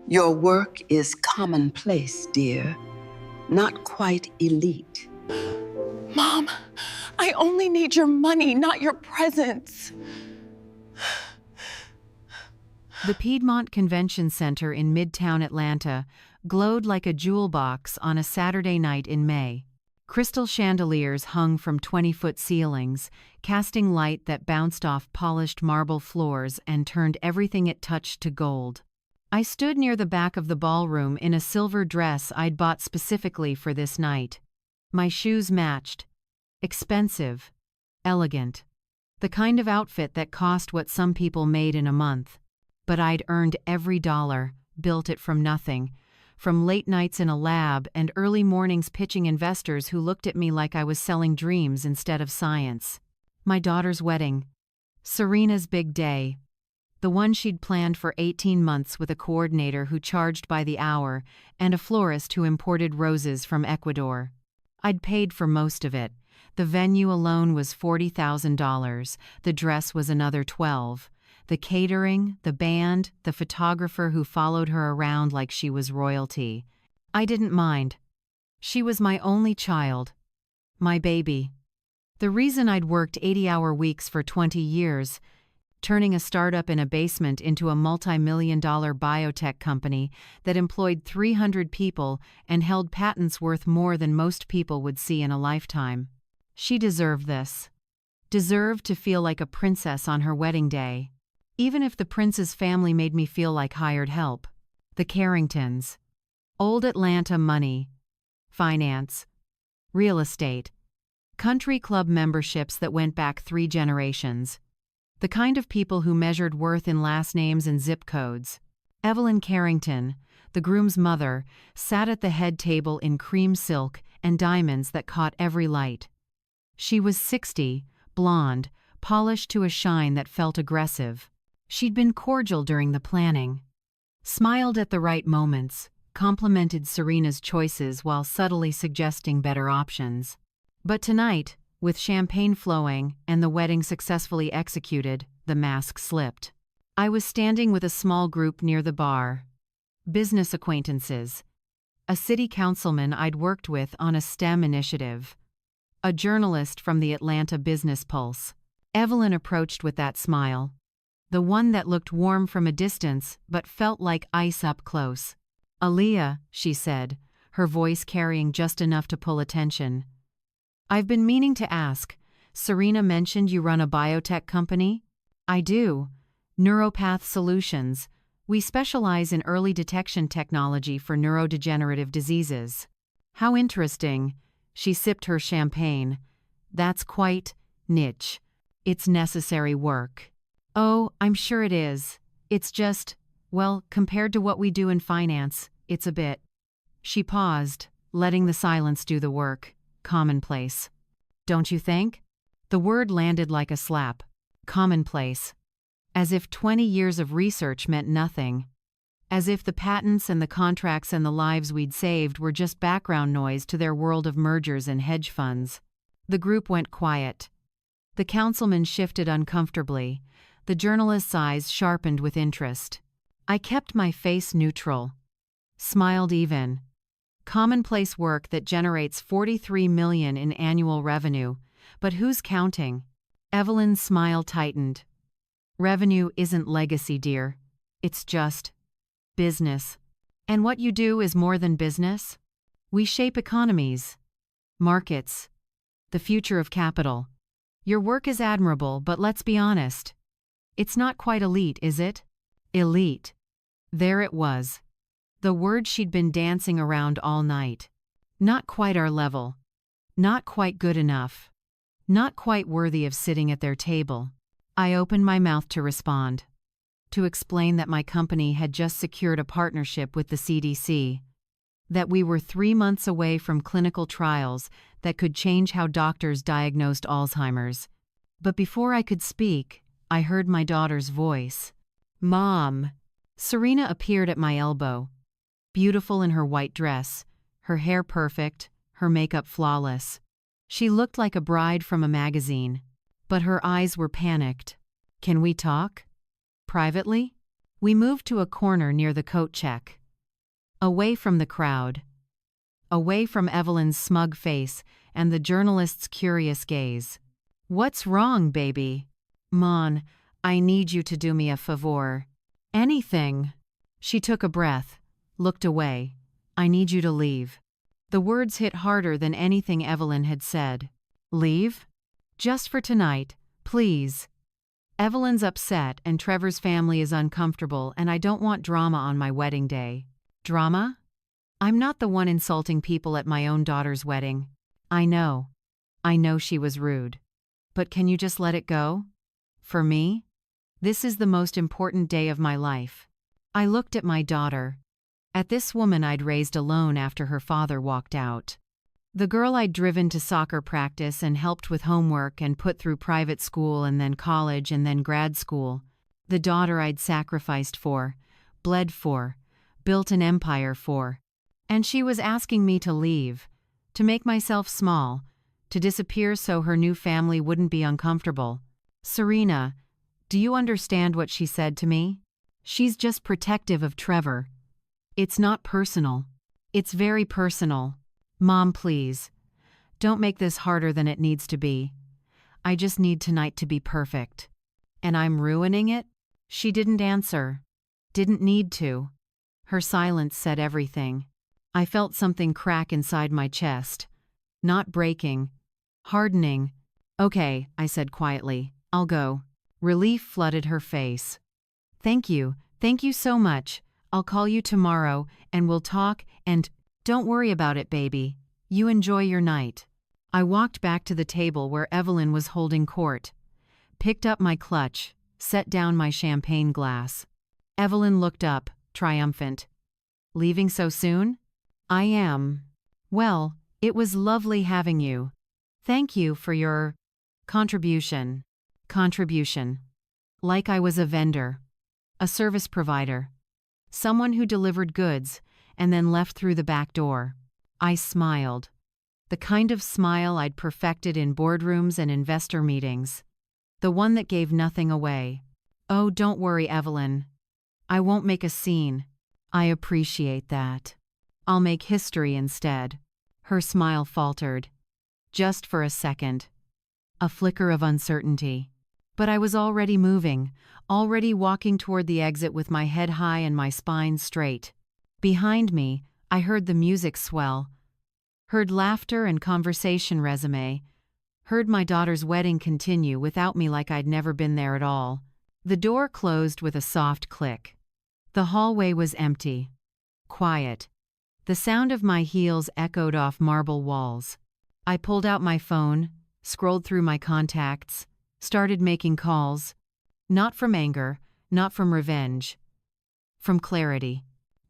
Your work is commonplace, dear, not quite elite. Mom, I only need your money, not your presence. The Piedmont Convention Center in Midtown Atlanta glowed like a jewel box on a Saturday night in May. Crystal chandeliers hung from 20-foot ceilings, casting light that bounced off polished marble floors and turned everything it touched to gold. I stood near the back of the ballroom in a silver dress I'd bought specifically for this night. My shoes matched. Expensive. Elegant. The kind of outfit that cost what some people made in a month. But I'd earned every dollar, built it from nothing, from late nights in a lab and early mornings pitching investors who looked at me like I was selling dreams instead of science. My daughter's wedding. Serena's big day. The one she'd planned for 18 months with a coordinator who charged by the hour and a florist who imported roses from Ecuador. I'd paid for most of it. The venue alone was $40,000. The dress was another $12,000. The catering, the band, the photographer who followed her around like she was royalty. I didn't mind. She was my only child. My baby. The reason I'd worked 80-hour weeks for 20 years, turning a startup in a basement into a multi-million-dollar biotech company that employed 300 people and held patents worth more than most people would see in a lifetime. She deserved this. Deserved to feel like a princess on her wedding day. Even if the prince's family made me feel like hired help. The Carringtons. Old Atlanta money. Finance. Real estate. Country club memberships that went back 3 generations. The kind of people who measured worth in last names and zip codes. Evelyn Carrington, the groom's mother, sat at the head table in cream silk and diamonds that caught every light. She was 60, blonde, polished to a shine that felt aggressive. She'd been cordial during the planning. Smiled at the right moments, complimented Serena's choices while subtly suggesting better options. But tonight, with champagne flowing and the wedding successfully executed, the mask slipped. I was standing with a small group near the bar. Business acquaintances. A city councilman I'd worked with on a STEM initiative. A journalist from the Atlanta Business Pulse. Evelyn approached with that smile. The one that looked warm from a distance but felt like ice up close. "Aaliyah," she said, her voice carrying just enough to pull attention. "I've been meaning to ask. Serena mentioned you run a biotech company?" "I do. Neuropath Solutions. We specialize in early detection technology for neurodegenerative diseases." "How interesting." She sipped her champagne. "That's quite niche. It's necessary work." "Oh, I'm sure it is. It's just, well, compared to what we do in finance, it's a bit." She paused, letting the silence do the work. Commonplace. "Don't you think?" The word landed like a slap. Commonplace. As if 20 years of research meant nothing. As if the patents and the contracts and the lives we'd saved were just background noise to their world of mergers and hedge funds. The group went quiet. The councilman shifted uncomfortably. The journalist's eyes sharpened with interest. I kept my face neutral. Smiled even. Commonplace work that generates $43 million in annual revenue. But who's counting? Evelyn's smile tightened. Revenue isn't legacy, dear. It's just business. And what you do is more than business. We shape economies, markets, the future of capital. Your work is admirable, but let's be honest. It's not quite elite, is it? Elite. There it was. The word she'd been dancing around all night. Not quite our level. Not quite good enough. Not quite worthy of sitting at their table. I opened my mouth to respond. To explain that my company had just secured a partnership with the CDC. That we were 3 months away from clinical trials that could change how doctors diagnosed Alzheimer's. But before I could speak, I heard my daughter's voice. "Mom." Serena appeared at my elbow. Beautiful in her white dress, her hair perfect, her makeup flawless. She looked like a bride from a magazine, but her eyes were panicked. "Can we talk? Privately?" We moved to a corner near the coat check. Away from the crowd. Away from Evelyn's smug face and the journalist's curious gaze. "What's wrong, baby?" "Mon, I need you to do me a favor." "Anything." She took a breath, looked away. "I need you to leave." The words hit harder than anything Evelyn had said. "Leave? Just for tonight, please." "Evelyn's upset and Trevor's family is uncomfortable and I don't want drama on my wedding day." "Drama? I'm not the one insulting people at my own daughter's wedding." I know she was rude. But can you just let it go? For me? This is the most important day of my life. I looked at my daughter. At this woman I'd raised alone after her father walked out. The girl I'd driven to soccer practice and helped with homework and put through private school and then college and then grad school. The daughter I'd sacrificed for, bled for, built an empire for. And she was asking me to leave, to make myself small, to disappear so her new family wouldn't be uncomfortable. Serena, do you understand what she said to me? She's just protective of Trevor. It's not personal. It's very personal. Mom, please. Don't make this harder than it needs to be. I just need tonight to be perfect. And I'm ruining it? She didn't answer. Didn't need to. Her silence said everything. I felt something crack inside my chest. Not breaking. Hardening. "Okay," I said quietly. "I'll go." Relief flooded her face. Thank you so much. I'll call you tomorrow, and we'll talk, and don't worry about it, baby. You enjoy your night." I walked back to the table where Evelyn was holding court. Picked up my clutch, set down my champagne glass. Evelyn looked up, triumphant. "Leaving so soon?" "I am." "Well, it was lovely having you. Thank you for your contribution." Contribution. Like I was a vendor. A service provider. Someone who delivered goods and then left through the back door. I smiled. The kind of smile I'd perfected in boardrooms and investor meetings. The one that gave nothing away. "Oh, don't worry, Evelyn. I won't make a scene. I appreciate that. I'll make history instead." Her smile faltered. Just for a second. A flicker of uncertainty. But I was already moving, already walking toward the exit with my head high and my spine straight. Behind me, I heard the music swell. Heard laughter and conversation resume. Heard my daughter's wedding continue without me like I'd never been there at all. The door closed with a soft click. The hallway was empty. Quiet. The sound of my heels echoed off marble walls. I pulled out my phone, scrolled through my contacts, started making calls. Not from anger, not from revenge. From clarity.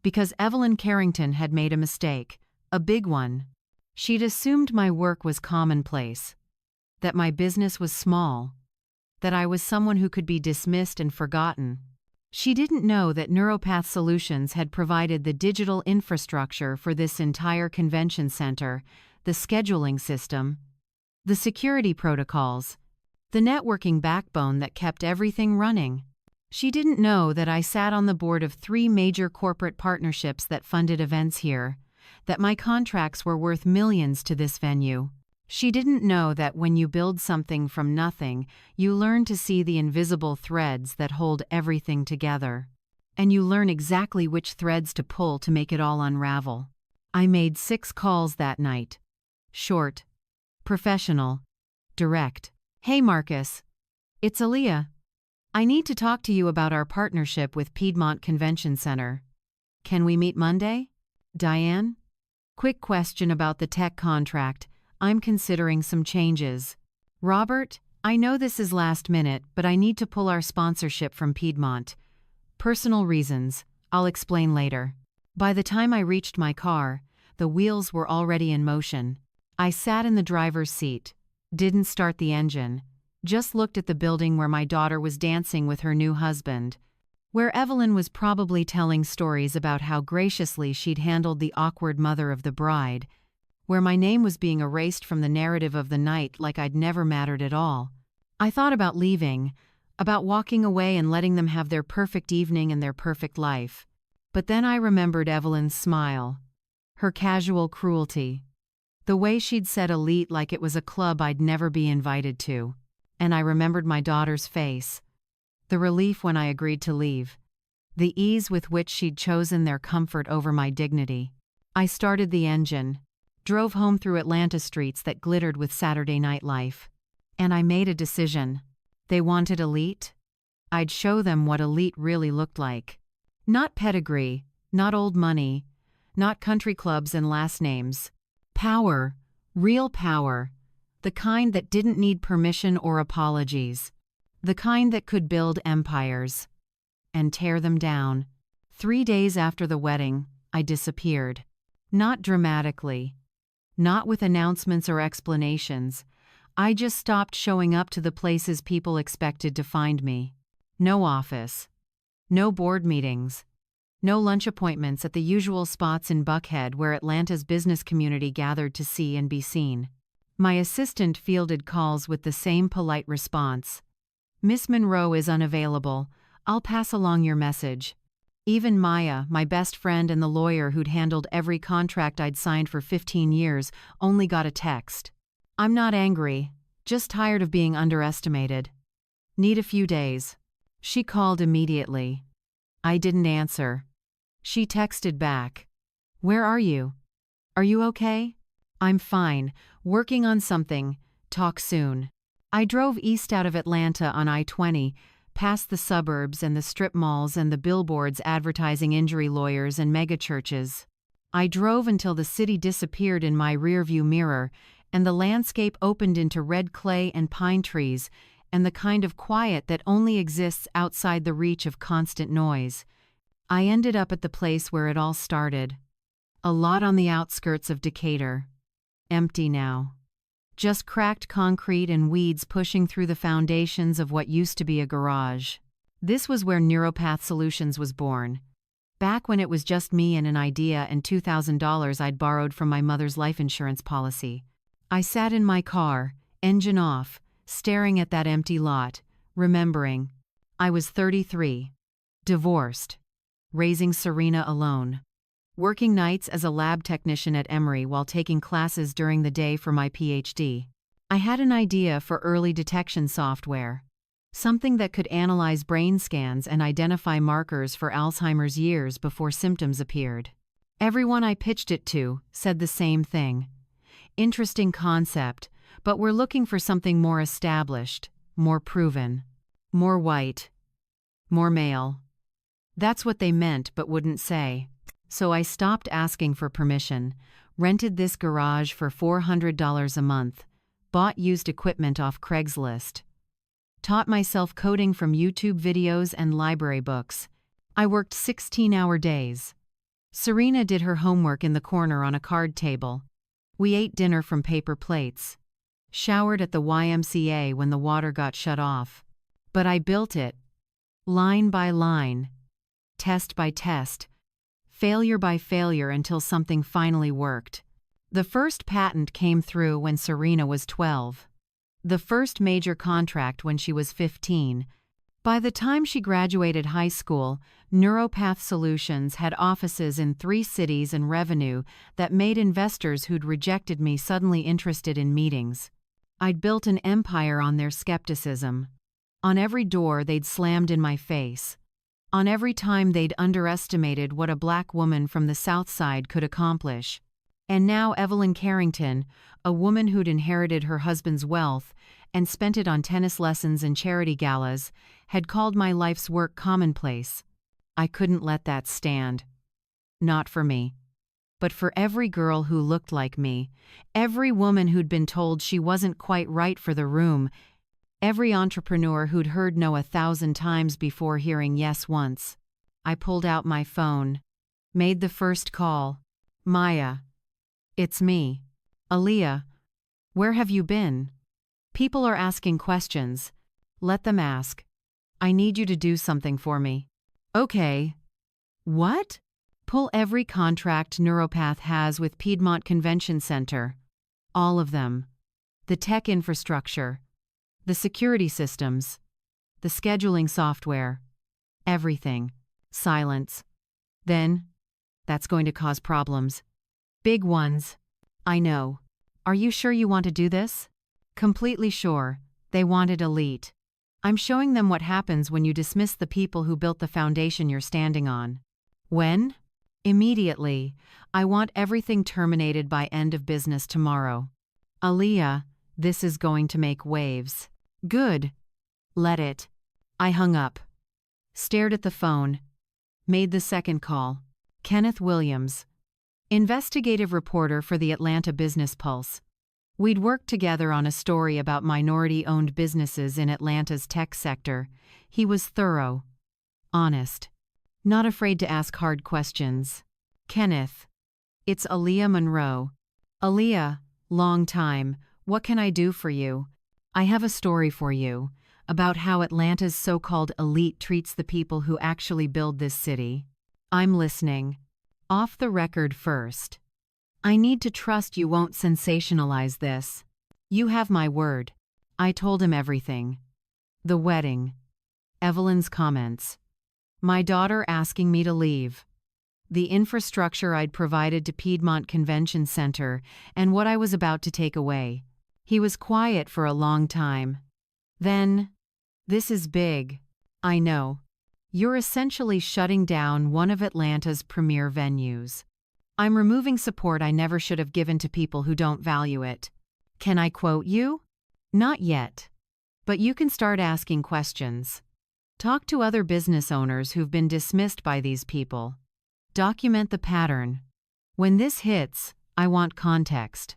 Because Evelyn Carrington had made a mistake, a big one. She'd assumed my work was commonplace. That my business was small. That I was someone who could be dismissed and forgotten. She didn't know that Neuropath Solutions had provided the digital infrastructure for this entire convention center, the scheduling system, the security protocols, the networking backbone that kept everything running. She didn't know that I sat on the board of 3 major corporate partnerships that funded events here, that my contracts were worth millions to this venue. She didn't know that when you build something from nothing, you learn to see the invisible threads that hold everything together. And you learn exactly which threads to pull to make it all unravel. I made 6 calls that night. Short. Professional. Direct. "Hey Marcus. It's Aaliyah. I need to talk to you about our partnership with Piedmont Convention Center. Can we meet Monday? Diane? Quick question about the tech contract. I'm considering some changes. Robert, I know this is last minute, but I need to pull our sponsorship from Piedmont. Personal reasons. I'll explain later." By the time I reached my car, the wheels were already in motion. I sat in the driver's seat, didn't start the engine, just looked at the building where my daughter was dancing with her new husband, where Evelyn was probably telling stories about how graciously she'd handled the awkward mother of the bride, where my name was being erased from the narrative of the night like I'd never mattered at all. I thought about leaving, about walking away and letting them have their perfect evening and their perfect life. But then I remembered Evelyn's smile, her casual cruelty, the way she'd said elite like it was a club I'd never be invited to. And I remembered my daughter's face, the relief when I agreed to leave, the ease with which she'd chosen their comfort over my dignity. I started the engine, drove home through Atlanta streets that glittered with Saturday night life. And I made a decision. They wanted elite? I'd show them what elite really looked like. Not pedigree, not old money, not country clubs and last names. Power, real power, the kind that didn't need permission or apologies, the kind that could build empires and tear them down. 3 days after the wedding, I disappeared. Not dramatically, not with announcements or explanations. I just stopped showing up to the places people expected to find me. No office, no board meetings, no lunch appointments at the usual spots in Buckhead where Atlanta's business community gathered to see and be seen. My assistant fielded calls with the same polite response. "Miss Monroe is unavailable. I'll pass along your message." Even Maya, my best friend and the lawyer who'd handled every contract I'd signed for 15 years, only got a text. "I'm not angry, just tired of being underestimated. Need a few days." She called immediately. I didn't answer. She texted back. "Where are you? Are you okay?" "I'm fine, working on something. Talk soon." I drove east out of Atlanta on I-20, past the suburbs and the strip malls and the billboards advertising injury lawyers and megachurches. I drove until the city disappeared in my rearview mirror, and the landscape opened into red clay and pine trees, and the kind of quiet that only exists outside the reach of constant noise. I ended up at the place where it all started. A lot on the outskirts of Decatur. Empty now. Just cracked concrete and weeds pushing through the foundations of what used to be a garage. This was where Neuropath Solutions was born. Back when it was just me and an idea and $2,000 I'd borrowed from my mother's life insurance policy. I sat in my car, engine off, staring at that empty lot, remembering. I was 33. Divorced. Raising Serena alone. Working nights as a lab technician at Emory while taking classes during the day for my PhD. I had an idea for early detection software. Something that could analyze brain scans and identify markers for Alzheimer's years before symptoms appeared. Everyone I pitched it to said the same thing. Interesting concept, but we're looking for something more established, more proven, more white, more male. That's what they meant but wouldn't say. So I stopped asking for permission, rented this garage for $400 a month, bought used equipment off Craigslist. Taught myself coding from YouTube videos and library books. I worked 16-hour days. Serena did her homework in the corner on a card table. We ate dinner from paper plates. Showered at the YMCA when the water got shut off. But I built it. Line by line. Test by test. Failure by failure until something finally worked. The first patent came through when Serena was 12. The first major contract when she was 15. By the time she graduated high school, Neuropath Solutions had offices in 3 cities and revenue that made investors who'd rejected me suddenly interested in meetings. I'd built an empire on their skepticism. On every door they'd slammed in my face. On every time they'd underestimated what a black woman from the South Side could accomplish. And now Evelyn Carrington, a woman who'd inherited her husband's wealth and spent it on tennis lessons and charity galas, had called my life's work commonplace. I couldn't let that stand. Not for me. But for every girl who looked like me, every woman who'd been told she wasn't quite right for the room, every entrepreneur who'd heard no 1,000 times before hearing yes once. I pulled out my phone. Made the first call. "Maya. It's me. Aaliyah. Where have you been? People are asking questions. Let them ask. I need you to do something for me." "Okay." "What?" "Pull every contract Neuropath has with Piedmont Convention Center. All of them. The tech infrastructure. The security systems. The scheduling software. Everything. Silence. Then, that's going to cause problems. Big ones. I know. Are you sure you want to do this? Completely sure. They wanted elite. I'm showing them what happens when you dismiss the people who built the foundation you're standing on. When? Immediately. I want everything terminated by end of business tomorrow. Aaliyah, this is going to make waves. Good. Let it. I hung up. Stared at the phone. Made the second call. Kenneth Williams, investigative reporter for the Atlanta Business Pulse. We'd worked together on a story about minority-owned businesses in Atlanta's tech sector. He was thorough, honest, not afraid to ask hard questions. Kenneth, it's Aaliyah Monroe. Aaliyah, long time, what can I do for you? I have a story for you about how Atlanta's so-called elite treats the people who actually build this city. I'm listening. Off the record first. I need to trust you won't sensationalize this. You have my word. I told him everything. The wedding. Evelyn's comments. My daughter asking me to leave. The infrastructure I'd provided to Piedmont Convention Center and what I was about to take away. He was quiet for a long time. Then, this is big. I know. You're essentially shutting down one of Atlanta's premier venues. I'm removing support I never should have given to people who don't value it. Can I quote you? Not yet. But you can start asking questions. Talk to other business owners who've been dismissed by these people. Document the pattern. When this hits, I want context.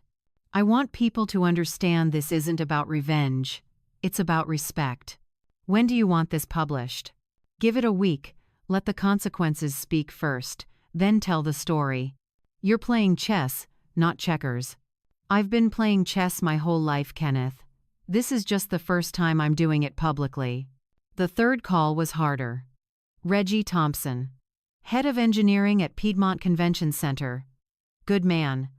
I want people to understand this isn't about revenge. It's about respect. When do you want this published? Give it a week, let the consequences speak first, then tell the story. You're playing chess, not checkers. I've been playing chess my whole life, Kenneth. This is just the first time I'm doing it publicly. The third call was harder. Reggie Thompson, head of engineering at Piedmont Convention Center. Good man.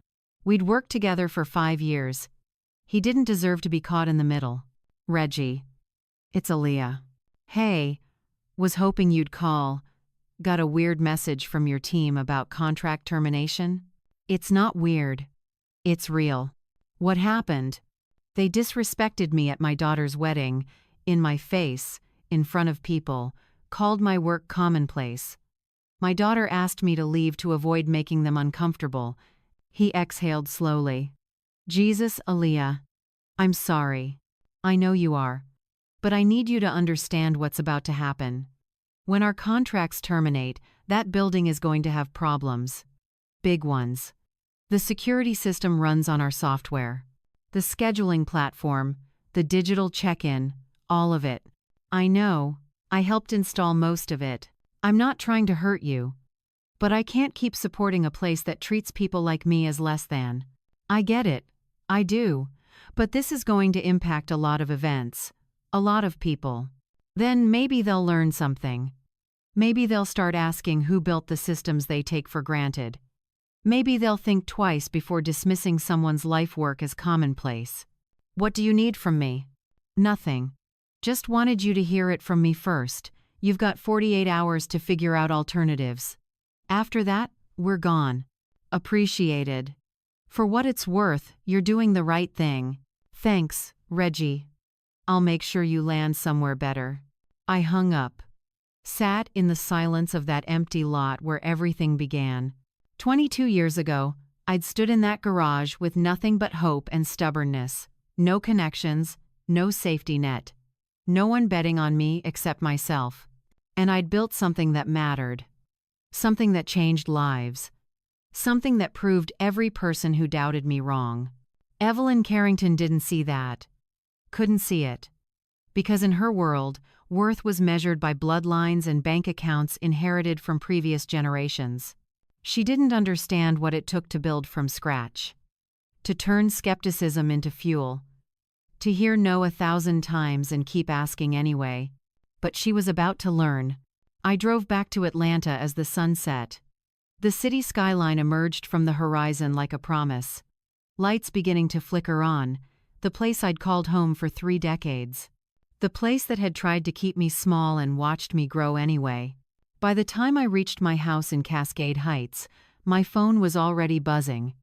We'd worked together for 5 years. He didn't deserve to be caught in the middle. Reggie. It's Aaliyah. Hey. Was hoping you'd call. Got a weird message from your team about contract termination? It's not weird. It's real. What happened? They disrespected me at my daughter's wedding, in my face, in front of people, called my work commonplace. My daughter asked me to leave to avoid making them uncomfortable. He exhaled slowly. Jesus, Aaliyah. I'm sorry. I know you are. But I need you to understand what's about to happen. When our contracts terminate, that building is going to have problems. Big ones. The security system runs on our software. The scheduling platform, the digital check-in, all of it. I know. I helped install most of it. I'm not trying to hurt you. But I can't keep supporting a place that treats people like me as less than. I get it. I do. But this is going to impact a lot of events. A lot of people. Then maybe they'll learn something. Maybe they'll start asking who built the systems they take for granted. Maybe they'll think twice before dismissing someone's life work as commonplace. What do you need from me? Nothing. Just wanted you to hear it from me first. You've got 48 hours to figure out alternatives. After that, we're gone. Appreciated. For what it's worth, you're doing the right thing. Thanks, Reggie. I'll make sure you land somewhere better. I hung up. Sat in the silence of that empty lot where everything began. 22 years ago, I'd stood in that garage with nothing but hope and stubbornness. No connections, no safety net. No one betting on me except myself. And I'd built something that mattered. Something that changed lives. Something that proved every person who doubted me wrong. Evelyn Carrington didn't see that. Couldn't see it. Because in her world, worth was measured by bloodlines and bank accounts inherited from previous generations. She didn't understand what it took to build from scratch. To turn skepticism into fuel. To hear no 1,000 times and keep asking anyway. But she was about to learn. I drove back to Atlanta as the sun set. The city skyline emerged from the horizon like a promise. Lights beginning to flicker on. The place I'd called home for 3 decades. The place that had tried to keep me small and watched me grow anyway. By the time I reached my house in Cascade Heights, my phone was already buzzing.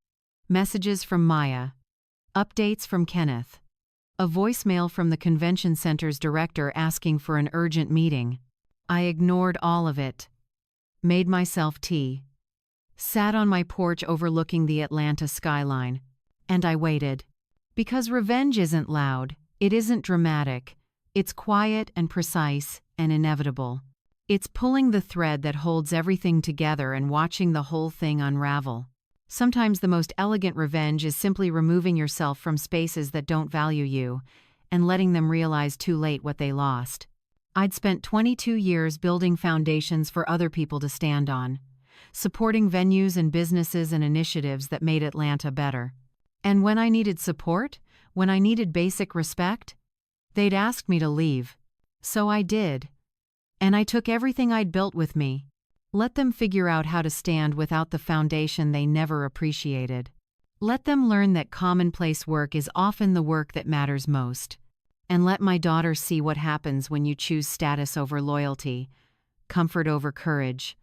Messages from Maya. Updates from Kenneth. A voicemail from the convention center's director asking for an urgent meeting. I ignored all of it. Made myself tea. Sat on my porch overlooking the Atlanta skyline. And I waited. Because revenge isn't loud, it isn't dramatic. It's quiet and precise and inevitable. It's pulling the thread that holds everything together and watching the whole thing unravel. Sometimes the most elegant revenge is simply removing yourself from spaces that don't value you and letting them realize too late what they lost. I'd spent 22 years building foundations for other people to stand on, supporting venues and businesses and initiatives that made Atlanta better. And when I needed support, when I needed basic respect, they'd ask me to leave. So I did. And I took everything I'd built with me. Let them figure out how to stand without the foundation they never appreciated. Let them learn that commonplace work is often the work that matters most. And let my daughter see what happens when you choose status over loyalty, comfort over courage,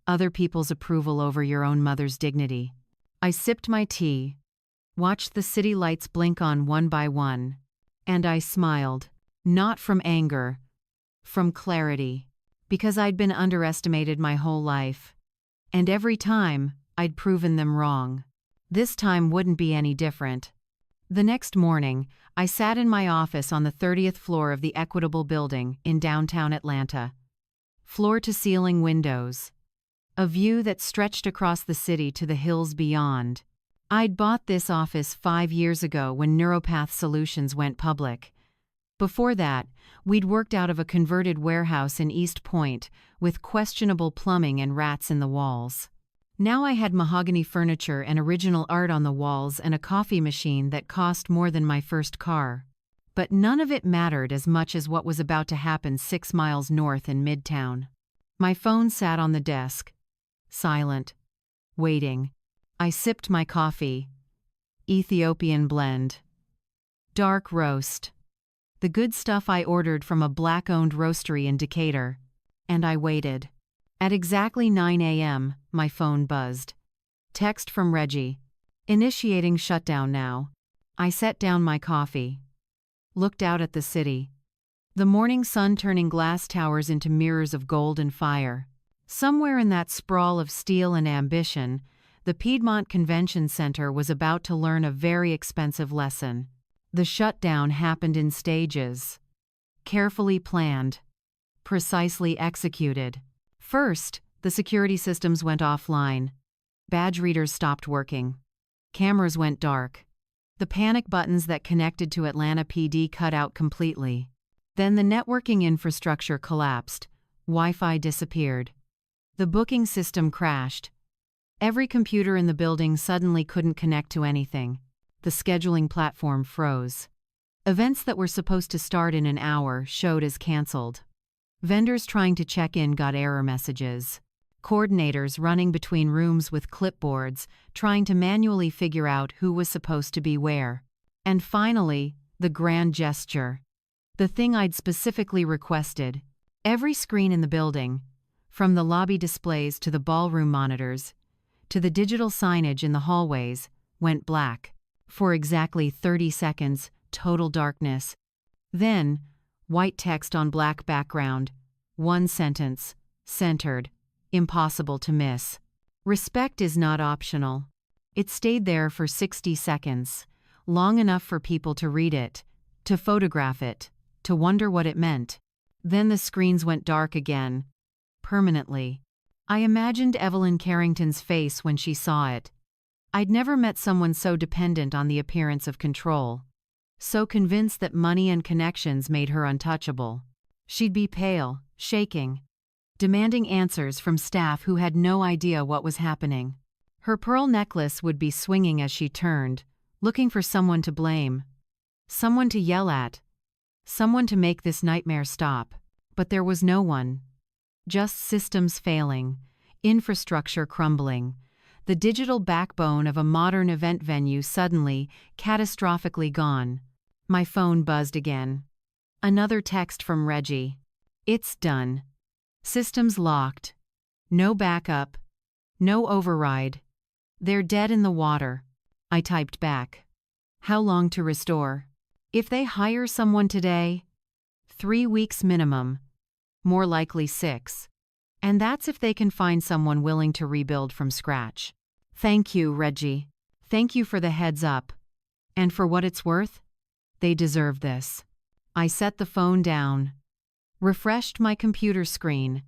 other people's approval over your own mother's dignity. I sipped my tea, watched the city lights blink on one by one, and I smiled, not from anger, from clarity, because I'd been underestimated my whole life. And every time, I'd proven them wrong. This time wouldn't be any different. The next morning, I sat in my office on the 30th floor of the Equitable Building in downtown Atlanta. Floor-to-ceiling windows. A view that stretched across the city to the hills beyond. I'd bought this office 5 years ago when Neuropath Solutions went public. Before that, we'd worked out of a converted warehouse in East Point with questionable plumbing and rats in the walls. Now I had mahogany furniture and original art on the walls and a coffee machine that cost more than my first car. But none of it mattered as much as what was about to happen 6 miles north in Midtown. My phone sat on the desk. Silent. Waiting. I sipped my coffee. Ethiopian blend. Dark roast. The good stuff I ordered from a black-owned roastery in Decatur. And I waited. At exactly 9 a.m., my phone buzzed. Text from Reggie. Initiating shutdown now. I set down my coffee. Looked out at the city. The morning sun turning glass towers into mirrors of gold and fire. Somewhere in that sprawl of steel and ambition, the Piedmont Convention Center was about to learn a very expensive lesson. The shutdown happened in stages. Carefully planned. Precisely executed. First, the security systems went offline. Badge readers stopped working. Cameras went dark. The panic buttons that connected to Atlanta PD cut out completely. Then the networking infrastructure collapsed. Wi-Fi disappeared. The booking system crashed. Every computer in the building suddenly couldn't connect to anything. The scheduling platform froze. Events that were supposed to start in an hour showed as canceled. Vendors trying to check in got error messages. Coordinators running between rooms with clipboards, trying to manually figure out who was supposed to be where. And finally, the grand gesture. The thing I'd specifically requested. Every screen in the building, from the lobby displays to the ballroom monitors, to the digital signage in the hallways, went black. For exactly 30 seconds, total darkness. Then, white text on black background. One sentence. Centered. Impossible to miss. Respect is not optional. It stayed there for 60 seconds. Long enough for people to read it, to photograph it, to wonder what it meant. Then the screens went dark again. Permanently. I imagined Evelyn Carrington's face when she saw it. I'd never met someone so dependent on the appearance of control. So convinced that money and connections made her untouchable. She'd be pale, shaking, demanding answers from staff who had no idea what was happening. Her pearl necklace would be swinging as she turned, looking for someone to blame. Someone to yell at. Someone to make this nightmare stop. But there was no one. Just systems failing, infrastructure crumbling, the digital backbone of a modern event venue suddenly, catastrophically gone. My phone buzzed again. Another text from Reggie. It's done. Systems locked, No backup. No override. They're dead in the water. I typed back. How long to restore? If they hire someone today, 3 weeks minimum. More likely 6. And that's if they can find someone willing to rebuild from scratch. Thank you, Reggie. Thank you for the heads up. And for what it's worth, they deserve this. I set the phone down. Refreshed my computer screen.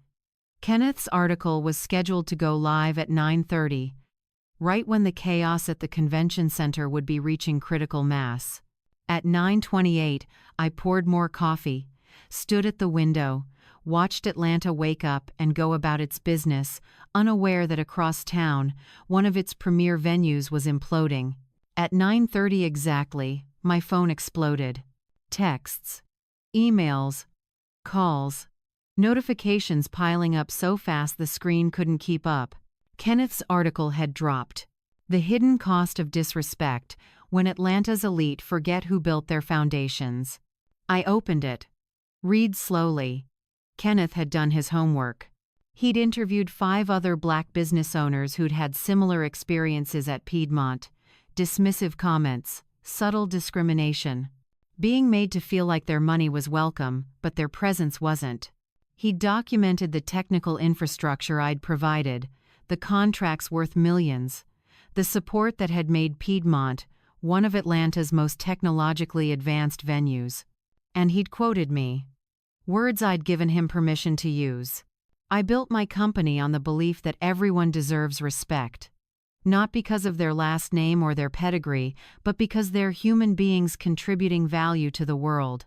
Kenneth's article was scheduled to go live at 9:30, right when the chaos at the convention center would be reaching critical mass. At 9:28, I poured more coffee, stood at the window, watched Atlanta wake up and go about its business, unaware that across town, one of its premier venues was imploding. At 9:30 exactly, my phone exploded. Texts, emails, calls, notifications piling up so fast the screen couldn't keep up. Kenneth's article had dropped. The hidden cost of disrespect when Atlanta's elite forget who built their foundations. I opened it. Read slowly. Kenneth had done his homework. He'd interviewed 5 other black business owners who'd had similar experiences at Piedmont. Dismissive comments, subtle discrimination. Being made to feel like their money was welcome, but their presence wasn't. He'd documented the technical infrastructure I'd provided, the contracts worth millions, the support that had made Piedmont one of Atlanta's most technologically advanced venues. And he'd quoted me. Words I'd given him permission to use. I built my company on the belief that everyone deserves respect. Not because of their last name or their pedigree, but because they're human beings contributing value to the world.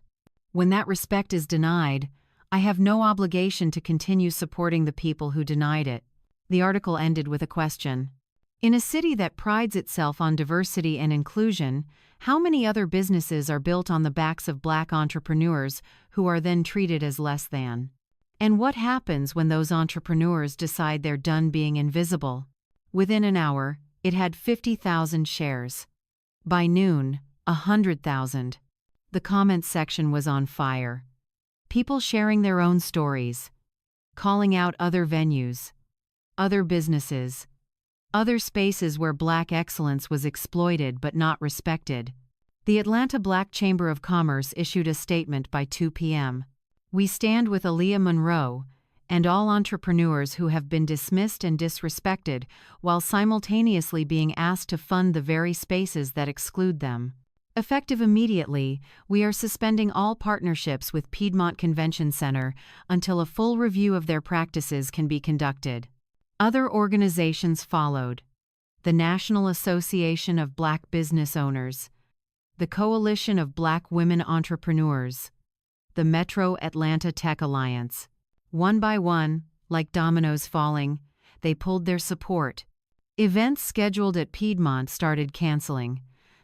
When that respect is denied, I have no obligation to continue supporting the people who denied it. The article ended with a question. In a city that prides itself on diversity and inclusion, how many other businesses are built on the backs of black entrepreneurs who are then treated as less than? And what happens when those entrepreneurs decide they're done being invisible? Within an hour, it had 50,000 shares. By noon, 100,000. The comments section was on fire. People sharing their own stories, calling out other venues, other businesses, other spaces where black excellence was exploited but not respected. The Atlanta Black Chamber of Commerce issued a statement by 2 p.m. We stand with Aaliyah Monroe and all entrepreneurs who have been dismissed and disrespected while simultaneously being asked to fund the very spaces that exclude them. Effective immediately, we are suspending all partnerships with Piedmont Convention Center until a full review of their practices can be conducted. Other organizations followed. The National Association of Black Business Owners, the Coalition of Black Women Entrepreneurs, the Metro Atlanta Tech Alliance. One by one, like dominoes falling, they pulled their support. Events scheduled at Piedmont started canceling.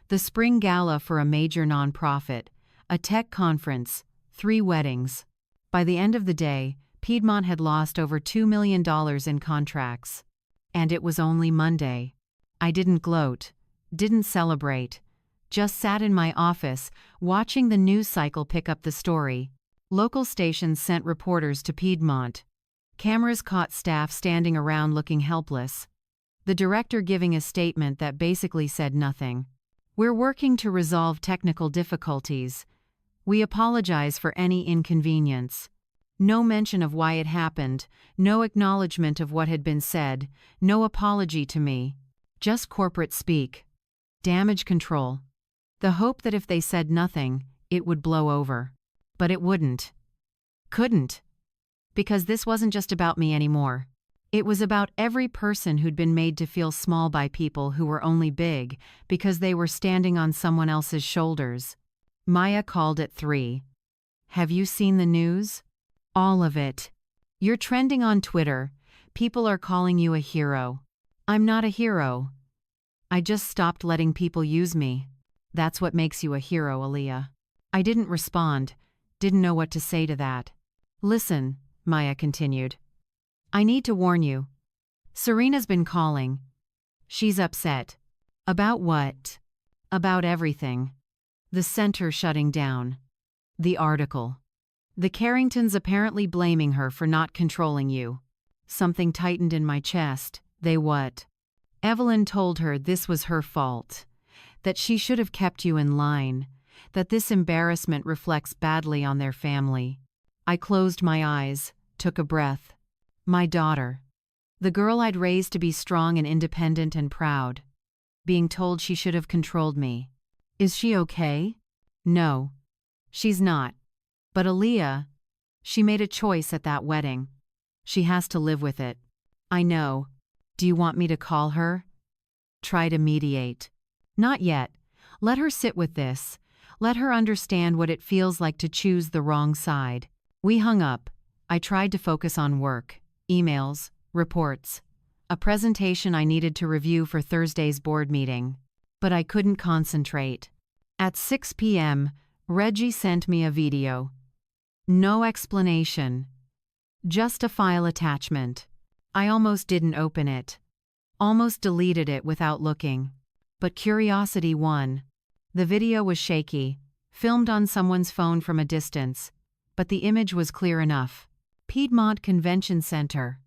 The spring gala for a major nonprofit, a tech conference, 3 weddings. By the end of the day, Piedmont had lost over $2 million in contracts. And it was only Monday. I didn't gloat, didn't celebrate, just sat in my office, watching the news cycle pick up the story. Local stations sent reporters to Piedmont. Cameras caught staff standing around looking helpless. The director giving a statement that basically said nothing. We're working to resolve technical difficulties. We apologize for any inconvenience. No mention of why it happened, no acknowledgement of what had been said, no apology to me. Just corporate speak. Damage control. The hope that if they said nothing, it would blow over. But it wouldn't. Couldn't. Because this wasn't just about me anymore. It was about every person who'd been made to feel small by people who were only big because they were standing on someone else's shoulders. Maya called at 3. Have you seen the news? All of it. You're trending on Twitter. People are calling you a hero. I'm not a hero. I just stopped letting people use me. That's what makes you a hero, Aaliyah. I didn't respond. Didn't know what to say to that. Listen, Maya continued. I need to warn you. Serena's been calling. She's upset. About what? About everything. The center shutting down. The article. The Carringtons apparently blaming her for not controlling you. Something tightened in my chest. They what? Evelyn told her this was her fault. That she should have kept you in line. That this embarrassment reflects badly on their family. I closed my eyes, took a breath. My daughter. The girl I'd raised to be strong and independent and proud. Being told she should have controlled me. Is she okay? No. She's not. But Aaliyah, she made a choice at that wedding. She has to live with it. I know. Do you want me to call her? Try to mediate. Not yet. Let her sit with this. Let her understand what it feels like to choose the wrong side. We hung up. I tried to focus on work, emails, reports, a presentation I needed to review for Thursday's board meeting. But I couldn't concentrate. At 6 p.m., Reggie sent me a video. No explanation. Just a file attachment. I almost didn't open it. Almost deleted it without looking. But curiosity won. The video was shaky, filmed on someone's phone from a distance, but the image was clear enough. Piedmont Convention Center.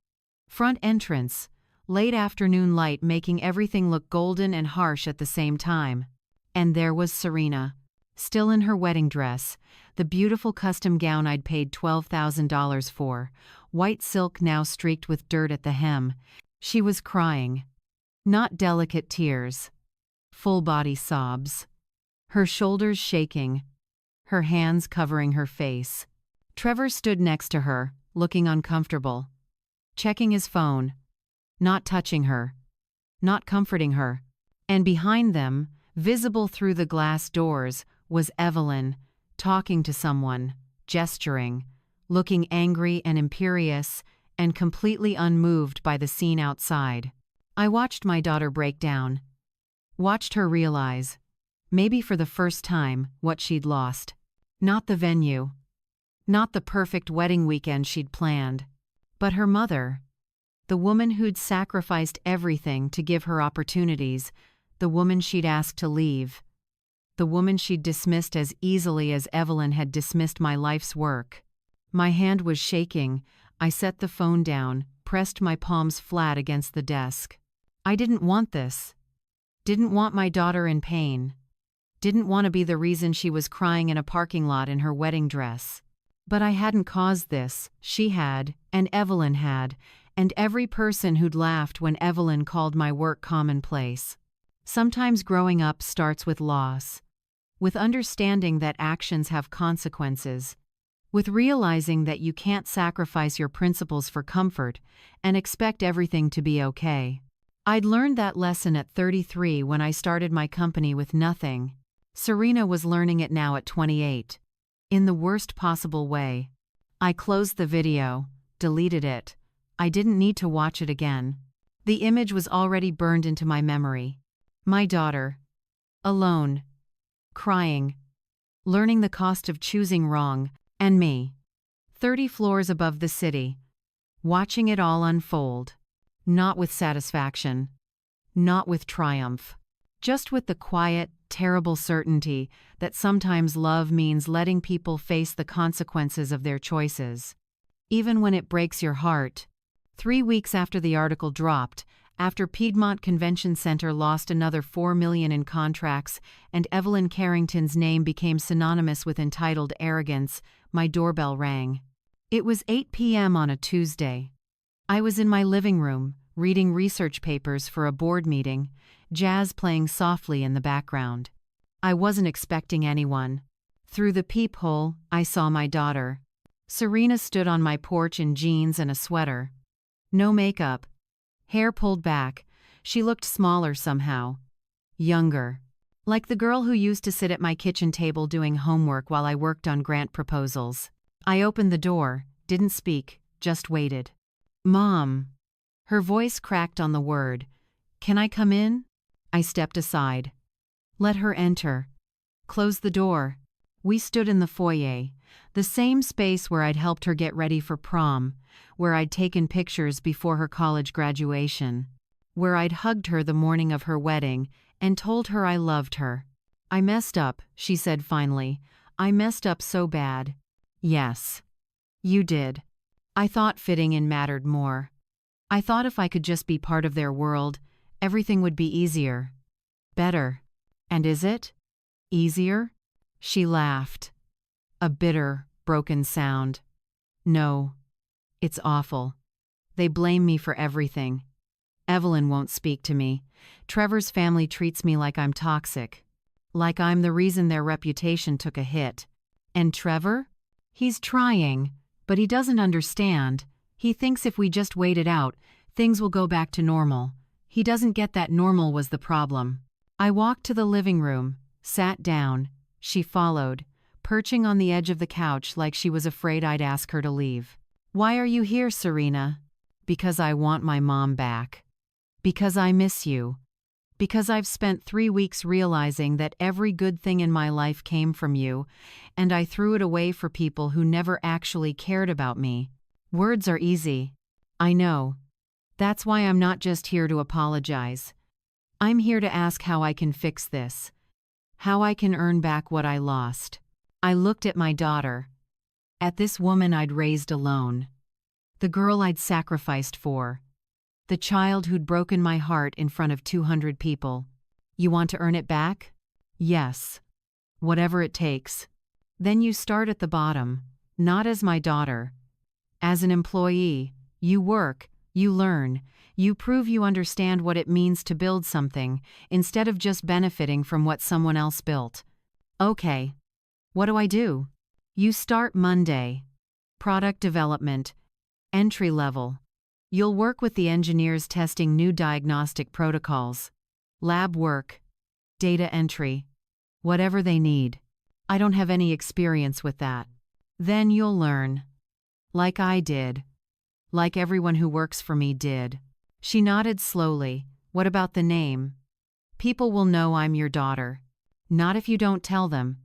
Front entrance. Late afternoon light making everything look golden and harsh at the same time. And there was Serena. Still in her wedding dress, the beautiful custom gown I'd paid $12,000 for, white silk now streaked with dirt at the hem. She was crying. Not delicate tears. Full-body sobs. Her shoulders shaking. Her hands covering her face. Trevor stood next to her, looking uncomfortable. Checking his phone. Not touching her. Not comforting her. And behind them, visible through the glass doors, was Evelyn, talking to someone, gesturing, looking angry and imperious, and completely unmoved by the scene outside. I watched my daughter break down. Watched her realize, maybe for the first time, what she'd lost. Not the venue. Not the perfect wedding weekend she'd planned. But her mother. The woman who'd sacrificed everything to give her opportunities. The woman she'd asked to leave. The woman she'd dismissed as easily as Evelyn had dismissed my life's work. My hand was shaking. I set the phone down, pressed my palms flat against the desk. I didn't want this. Didn't want my daughter in pain. Didn't want to be the reason she was crying in a parking lot in her wedding dress. But I hadn't caused this. She had, and Evelyn had, and every person who'd laughed when Evelyn called my work commonplace. Sometimes growing up starts with loss. With understanding that actions have consequences. With realizing that you can't sacrifice your principles for comfort and expect everything to be okay. I'd learned that lesson at 33 when I started my company with nothing. Serena was learning it now at 28. In the worst possible way. I closed the video, deleted it. I didn't need to watch it again. The image was already burned into my memory. My daughter. Alone. Crying. Learning the cost of choosing wrong, and me. 30 floors above the city. Watching it all unfold. Not with satisfaction. Not with triumph. Just with the quiet, terrible certainty that sometimes love means letting people face the consequences of their choices. Even when it breaks your heart. 3 weeks after the article dropped, after Piedmont Convention Center lost another $4 million in contracts and Evelyn Carrington's name became synonymous with entitled arrogance, my doorbell rang. It was 8 p.m. on a Tuesday. I was in my living room, reading research papers for a board meeting, jazz playing softly in the background. I wasn't expecting anyone. Through the peephole, I saw my daughter. Serena stood on my porch in jeans and a sweater. No makeup. Hair pulled back. She looked smaller somehow. Younger. Like the girl who used to sit at my kitchen table doing homework while I worked on grant proposals. I opened the door, didn't speak, just waited. Mom. Her voice cracked on the word. Can I come in? I stepped aside. Let her enter. Close the door. We stood in the foyer, the same space where I'd helped her get ready for prom, where I'd taken pictures before her college graduation, where I'd hugged her the morning of her wedding and told her I loved her. I messed up, she said finally. I messed up so bad. Yes. You did. I thought fitting in mattered more. I thought if I could just be part of their world, everything would be easier. Better. And is it? Easier? She laughed. A bitter, broken sound. No. It's awful. They blame me for everything. Evelyn won't speak to me. Trevor's family treats me like I'm toxic. Like I'm the reason their reputation took a hit. And Trevor? He's trying, but he doesn't understand. He thinks if we just wait it out, things will go back to normal. He doesn't get that normal was the problem. I walked to the living room, sat down. She followed, perching on the edge of the couch like she was afraid I'd ask her to leave. Why are you here, Serena? Because I want my mom back. Because I miss you. Because I've spent 3 weeks realizing that every good thing in my life came from you, and I threw it away for people who never actually cared about me. Words are easy. I know. That's why I'm not just here to apologize. I'm here to ask how I can fix this. How I can earn back what I lost. I looked at my daughter. At this woman I'd raised alone. The girl I'd sacrificed for. The child who'd broken my heart in front of 200 people. You want to earn it back? Yes. Whatever it takes. Then you start at the bottom, not as my daughter. As an employee, you work, you learn, you prove you understand what it means to build something, instead of just benefiting from what someone else built. Okay. What do I do? You start Monday. Product development. Entry level. You'll work with the engineers testing new diagnostic protocols. Lab work. Data entry. Whatever they need. I don't have any experience with that. Then you'll learn. Like I did. Like everyone who works for me did. She nodded slowly. What about the name? People will know I'm your daughter. Not if you don't tell them.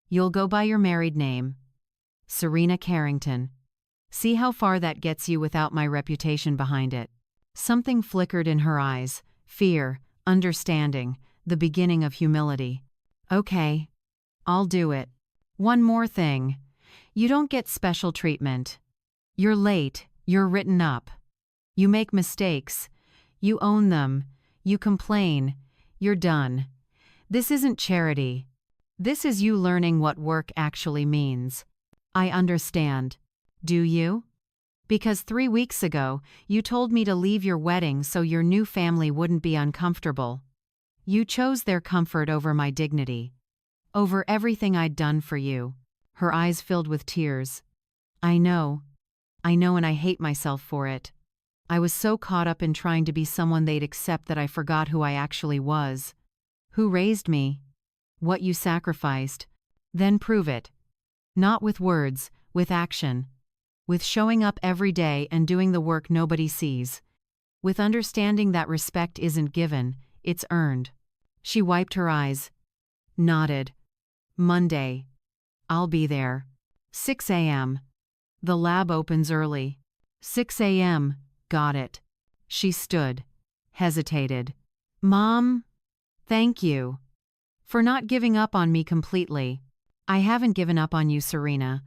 You'll go by your married name. Serena Carrington. See how far that gets you without my reputation behind it. Something flickered in her eyes. Fear, understanding, the beginning of humility. Okay. I'll do it. One more thing. You don't get special treatment. You're late, you're written up. You make mistakes. You own them. You complain. You're done. This isn't charity. This is you learning what work actually means. I understand. Do you? Because 3 weeks ago, you told me to leave your wedding so your new family wouldn't be uncomfortable. You chose their comfort over my dignity. Over everything I'd done for you. Her eyes filled with tears. I know, and I hate myself for it. I was so caught up in trying to be someone they'd accept that I forgot who I actually was. Who raised me? What you sacrificed. Then prove it. Not with words, with action. With showing up every day and doing the work nobody sees. With understanding that respect isn't given, it's earned. She wiped her eyes. Nodded. Monday. I'll be there. 6 a.m. The lab opens early. 6 a.m. Got it. She stood. Hesitated. Mom? Thank you. For not giving up on me completely. I haven't given up on you, Serena.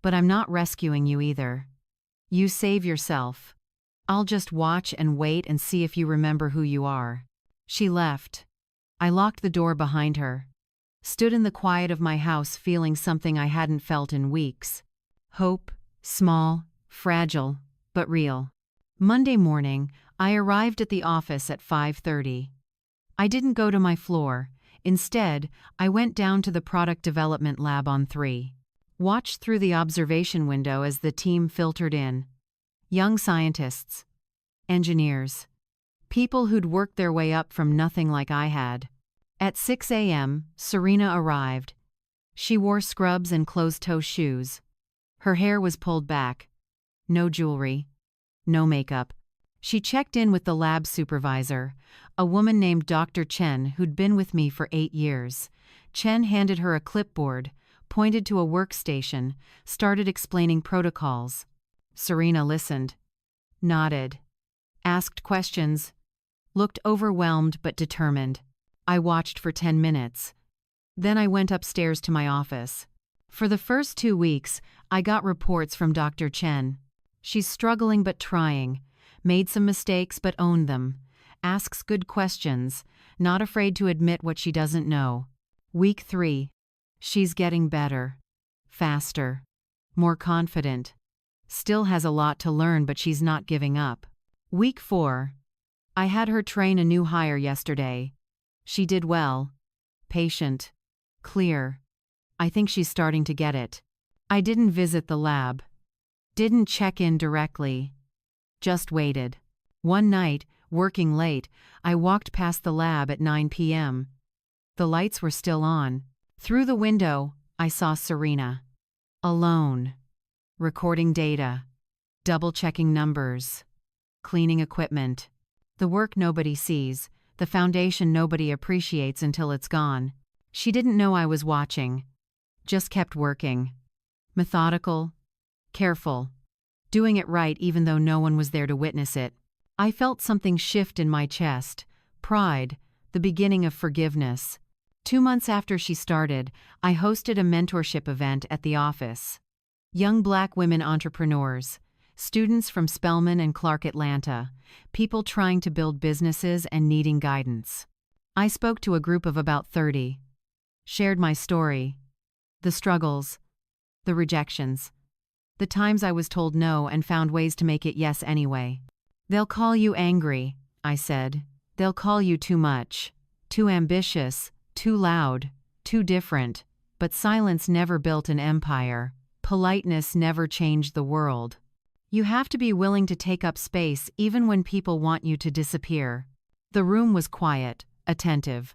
But I'm not rescuing you either. You save yourself. I'll just watch and wait and see if you remember who you are. She left. I locked the door behind her. Stood in the quiet of my house feeling something I hadn't felt in weeks. Hope, small, fragile, but real. Monday morning, I arrived at the office at 5:30. I didn't go to my floor. Instead, I went down to the product development lab on 3. Watched through the observation window as the team filtered in. Young scientists. Engineers. People who'd worked their way up from nothing like I had. At 6 a.m., Serena arrived. She wore scrubs and closed-toe shoes. Her hair was pulled back. No jewelry. No makeup. She checked in with the lab supervisor, a woman named Dr. Chen who'd been with me for 8 years. Chen handed her a clipboard, pointed to a workstation, started explaining protocols. Serena listened. Nodded. Asked questions. Looked overwhelmed but determined. I watched for 10 minutes. Then I went upstairs to my office. For the first 2 weeks, I got reports from Dr. Chen. She's struggling but trying. Made some mistakes but owned them. Asks good questions, not afraid to admit what she doesn't know. Week 3. She's getting better. Faster. More confident. Still has a lot to learn, but she's not giving up. Week 4. I had her train a new hire yesterday. She did well. Patient. Clear. I think she's starting to get it. I didn't visit the lab. Didn't check in directly. Just waited. One night, working late, I walked past the lab at 9 p.m. The lights were still on. Through the window, I saw Serena. Alone. Recording data. Double-checking numbers. Cleaning equipment. The work nobody sees, the foundation nobody appreciates until it's gone. She didn't know I was watching. Just kept working. Methodical. Careful. Doing it right even though no one was there to witness it. I felt something shift in my chest. Pride. The beginning of forgiveness. 2 months after she started, I hosted a mentorship event at the office. Young Black women entrepreneurs. Students from Spelman and Clark, Atlanta. People trying to build businesses and needing guidance. I spoke to a group of about 30. Shared my story. The struggles. The rejections. The times I was told no and found ways to make it yes anyway. They'll call you angry, I said. They'll call you too much. Too ambitious. Too loud. Too different. But silence never built an empire. Politeness never changed the world. You have to be willing to take up space even when people want you to disappear. The room was quiet, attentive.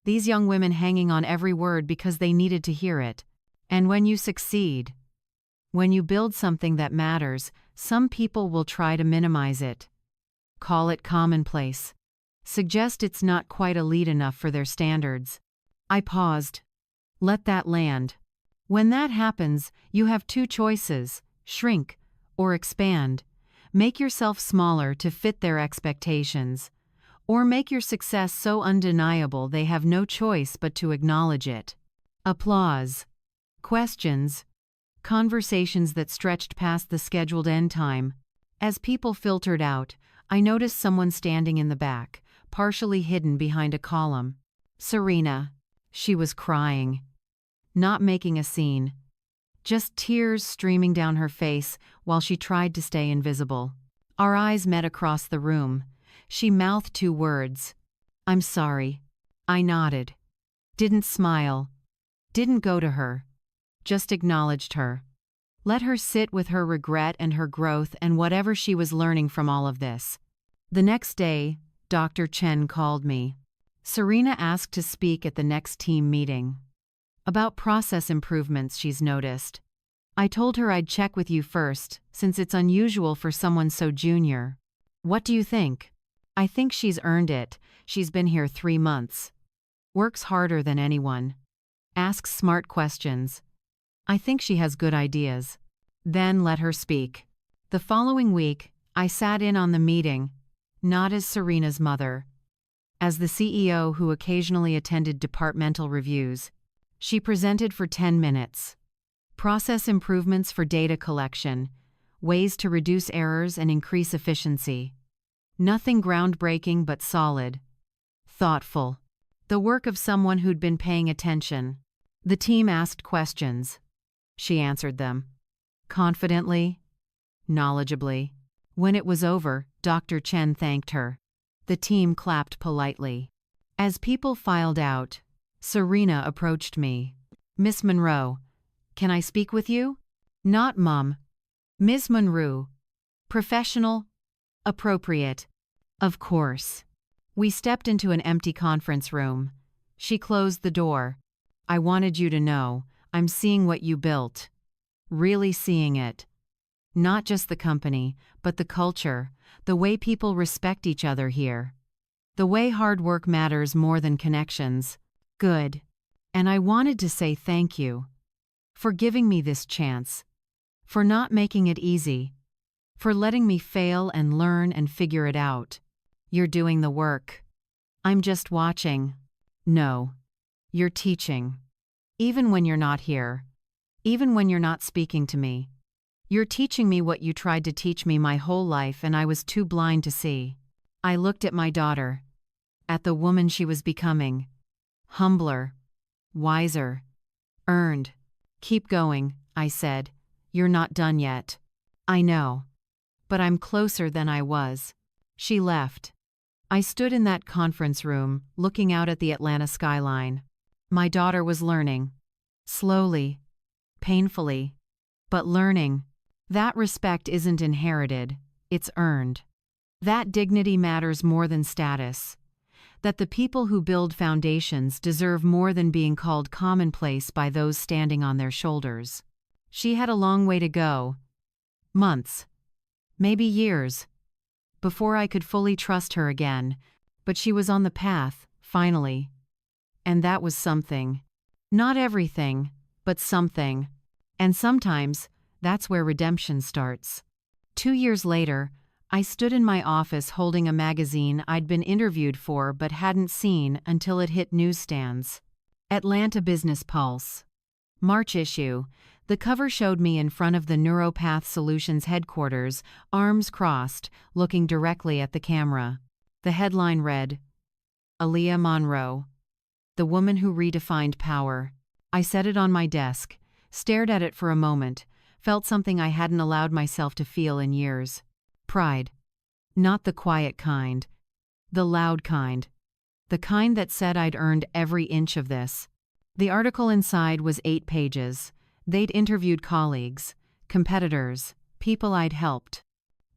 These young women hanging on every word because they needed to hear it. And when you succeed, when you build something that matters, some people will try to minimize it. Call it commonplace. Suggest it's not quite elite enough for their standards. I paused. Let that land. When that happens, you have 2 choices: shrink or expand. Make yourself smaller to fit their expectations. Or make your success so undeniable they have no choice but to acknowledge it. Applause. Questions. Conversations that stretched past the scheduled end time. As people filtered out, I noticed someone standing in the back, partially hidden behind a column. Serena. She was crying. Not making a scene. Just tears streaming down her face while she tried to stay invisible. Our eyes met across the room. She mouthed 2 words. I'm sorry. I nodded. Didn't smile. Didn't go to her. Just acknowledged her. Let her sit with her regret and her growth and whatever she was learning from all of this. The next day, Dr. Chen called me. Serena asked to speak at the next team meeting. About process improvements she's noticed. I told her I'd check with you first, since it's unusual for someone so junior. What do you think? I think she's earned it. She's been here 3 months. Works harder than anyone. Asks smart questions. I think she has good ideas. Then let her speak. The following week, I sat in on the meeting, not as Serena's mother. As the CEO who occasionally attended departmental reviews. She presented for 10 minutes. Process improvements for data collection, ways to reduce errors and increase efficiency. Nothing groundbreaking but solid. Thoughtful. The work of someone who'd been paying attention. The team asked questions. She answered them. Confidently. Knowledgeably. When it was over, Dr. Chen thanked her. The team clapped politely. As people filed out, Serena approached me. Miss Monroe, can I speak with you? Not Mom. Ms. Monroe. Professional. Appropriate. Of course. We stepped into an empty conference room. She closed the door. I wanted you to know, I'm seeing what you built. Really seeing it. Not just the company, but the culture, the way people respect each other here. The way hard work matters more than connections. Good. And I wanted to say thank you. For giving me this chance. For not making it easy. For letting me fail and learn and figure it out. You're doing the work. I'm just watching. No. You're teaching. Even when you're not here. Even when you're not speaking to me. You're teaching me what you tried to teach me my whole life and I was too blind to see. I looked at my daughter, at the woman she was becoming. Humbler, wiser, earned. Keep going, I said. You're not done yet. I know. But I'm closer than I was. She left. I stood in that conference room, looking out at the Atlanta skyline. My daughter was learning. Slowly. Painfully. But learning. That respect isn't inherited, it's earned. That dignity matters more than status. That the people who build foundations deserve more than being called commonplace by those standing on their shoulders. She had a long way to go. Months. Maybe years. Before I could fully trust her again, but she was on the path, finally. And that was something. Not everything, but something. And sometimes, that's where redemption starts. 2 years later, I stood in my office holding a magazine I'd been interviewed for but hadn't seen until it hit newsstands. Atlanta Business Pulse. March issue. The cover showed me in front of the Neuropath Solutions headquarters, arms crossed, looking directly at the camera. The headline read, Aaliyah Monroe, the woman who redefined power. I set it on my desk, stared at it for a moment, felt something I hadn't allowed myself to feel in years. Pride. Not the quiet kind. The loud kind. The kind that said I'd earned every inch of this. The article inside was 8 pages. They'd interviewed colleagues, competitors, people I'd helped.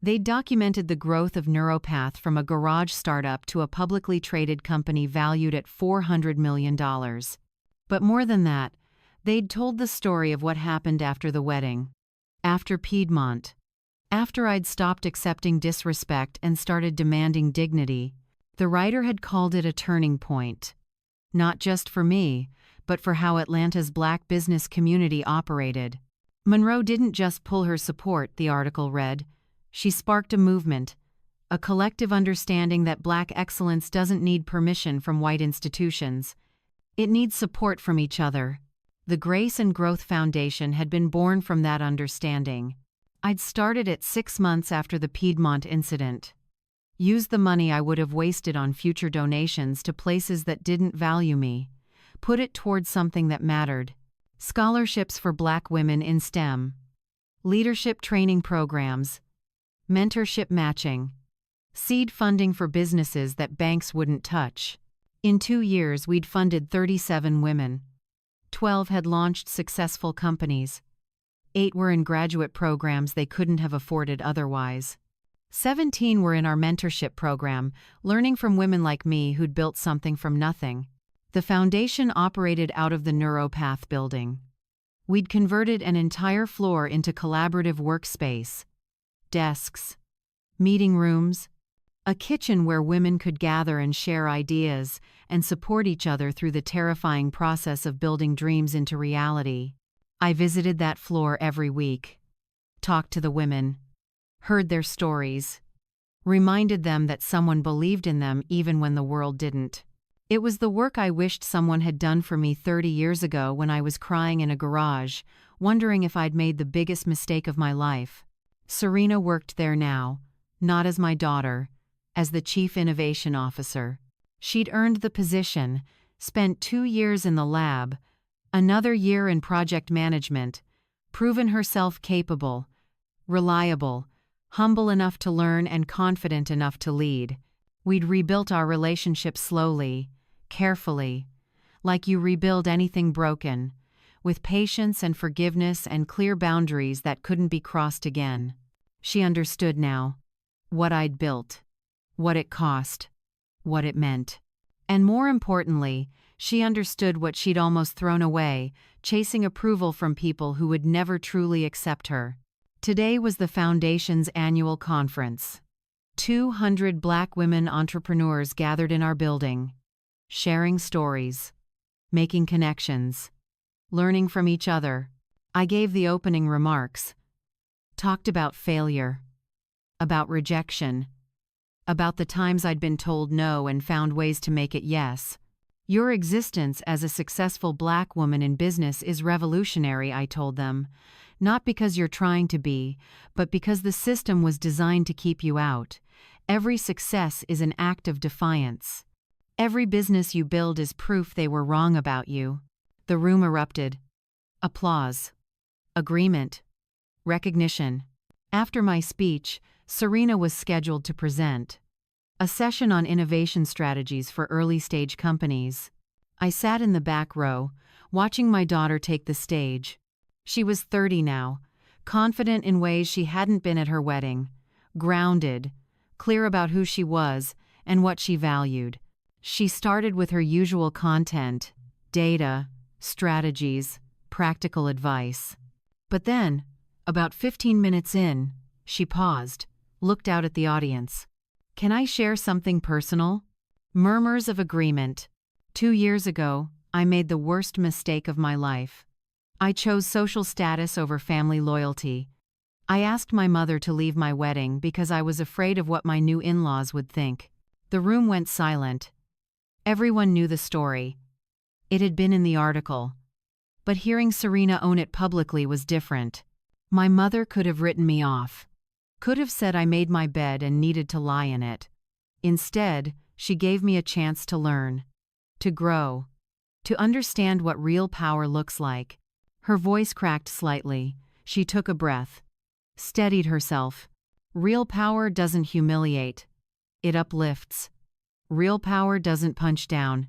They'd documented the growth of Neuropath from a garage startup to a publicly traded company valued at $400 million. But more than that, they'd told the story of what happened after the wedding. After Piedmont. After I'd stopped accepting disrespect and started demanding dignity, the writer had called it a turning point. Not just for me, but for how Atlanta's Black business community operated. Monroe didn't just pull her support, the article read. She sparked a movement, a collective understanding that Black excellence doesn't need permission from white institutions. It needs support from each other. The Grace and Growth Foundation had been born from that understanding. I'd started it 6 months after the Piedmont incident. Used the money I would have wasted on future donations to places that didn't value me. Put it towards something that mattered. Scholarships for Black women in STEM. Leadership training programs. Mentorship matching. Seed funding for businesses that banks wouldn't touch. In 2 years, we'd funded 37 women. 12 had launched successful companies. 8 were in graduate programs they couldn't have afforded otherwise. 17 were in our mentorship program, learning from women like me who'd built something from nothing. The foundation operated out of the Neuropath building. We'd converted an entire floor into collaborative workspace. Desks. Meeting rooms. A kitchen where women could gather and share ideas and support each other through the terrifying process of building dreams into reality. I visited that floor every week. Talked to the women. Heard their stories. Reminded them that someone believed in them even when the world didn't. It was the work I wished someone had done for me 30 years ago when I was crying in a garage, wondering if I'd made the biggest mistake of my life. Serena worked there now, not as my daughter, as the Chief Innovation Officer. She'd earned the position, spent 2 years in the lab, another year in project management, proven herself capable, reliable, humble enough to learn and confident enough to lead. We'd rebuilt our relationship slowly, carefully, like you rebuild anything broken, with patience and forgiveness and clear boundaries that couldn't be crossed again. She understood now what I'd built, what it cost, what it meant. And more importantly, she understood what she'd almost thrown away, chasing approval from people who would never truly accept her. Today was the Foundation's annual conference. 200 Black women entrepreneurs gathered in our building, sharing stories, making connections, learning from each other. I gave the opening remarks, talked about failure, about rejection, about the times I'd been told no and found ways to make it yes. Your existence as a successful Black woman in business is revolutionary, I told them. Not because you're trying to be, but because the system was designed to keep you out. Every success is an act of defiance. Every business you build is proof they were wrong about you. The room erupted. Applause. Agreement. Recognition. After my speech, Serena was scheduled to present a session on innovation strategies for early-stage companies. I sat in the back row, watching my daughter take the stage. She was 30 now, confident in ways she hadn't been at her wedding, grounded, clear about who she was and what she valued. She started with her usual content, data, strategies, practical advice. But then, about 15 minutes in, she paused, looked out at the audience. "Can I share something personal?" Murmurs of agreement. 2 years ago, I made the worst mistake of my life. I chose social status over family loyalty. I asked my mother to leave my wedding because I was afraid of what my new in-laws would think. The room went silent. Everyone knew the story. It had been in the article. But hearing Serena own it publicly was different. My mother could have written me off. Could have said I made my bed and needed to lie in it. Instead, she gave me a chance to learn, to grow, to understand what real power looks like. Her voice cracked slightly. She took a breath, steadied herself. Real power doesn't humiliate. It uplifts. Real power doesn't punch down.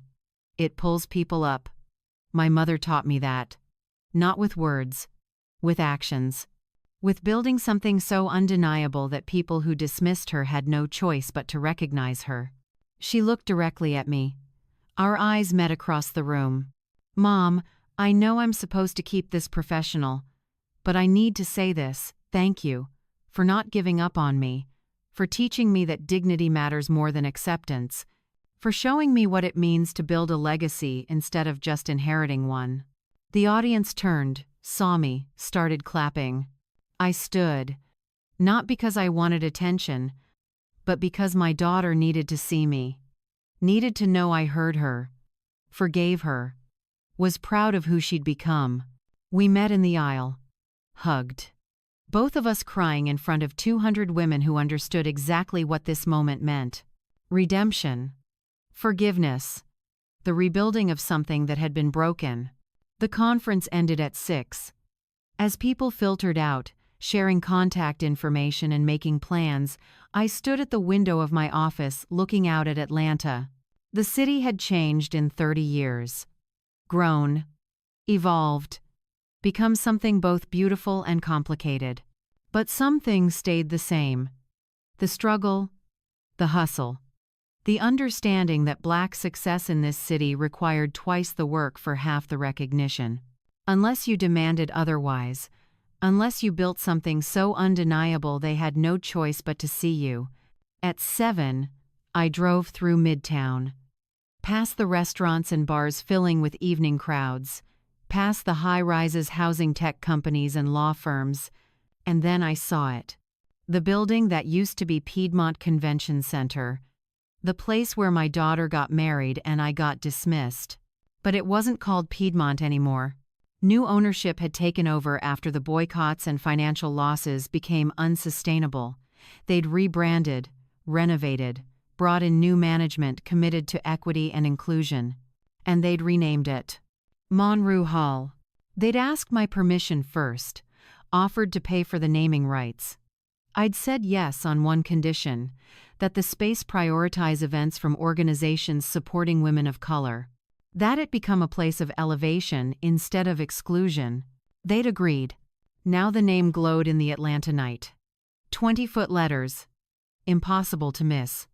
It pulls people up. My mother taught me that. Not with words, with actions. With building something so undeniable that people who dismissed her had no choice but to recognize her. She looked directly at me. Our eyes met across the room. "Mom, I know I'm supposed to keep this professional, but I need to say this, thank you, for not giving up on me, for teaching me that dignity matters more than acceptance, for showing me what it means to build a legacy instead of just inheriting one." The audience turned, saw me, started clapping. I stood, not because I wanted attention, but because my daughter needed to see me, needed to know I heard her, forgave her, was proud of who she'd become. We met in the aisle, hugged. Both of us crying in front of 200 women who understood exactly what this moment meant. Redemption. Forgiveness. The rebuilding of something that had been broken. The conference ended at 6. As people filtered out, sharing contact information and making plans, I stood at the window of my office looking out at Atlanta. The city had changed in 30 years. Grown. Evolved. Become something both beautiful and complicated. But some things stayed the same. The struggle, the hustle. The understanding that Black success in this city required twice the work for half the recognition. Unless you demanded otherwise, unless you built something so undeniable they had no choice but to see you. At 7, I drove through Midtown. Past the restaurants and bars filling with evening crowds, past the high-rises housing tech companies and law firms, and then I saw it. The building that used to be Piedmont Convention Center. The place where my daughter got married and I got dismissed. But it wasn't called Piedmont anymore. New ownership had taken over after the boycotts and financial losses became unsustainable. They'd rebranded, renovated, brought in new management committed to equity and inclusion. And they'd renamed it Monroe Hall. They'd asked my permission first, offered to pay for the naming rights. I'd said yes on one condition, that the space prioritize events from organizations supporting women of color. That it become a place of elevation instead of exclusion. They'd agreed. Now the name glowed in the Atlanta night. 20-foot letters. Impossible to miss.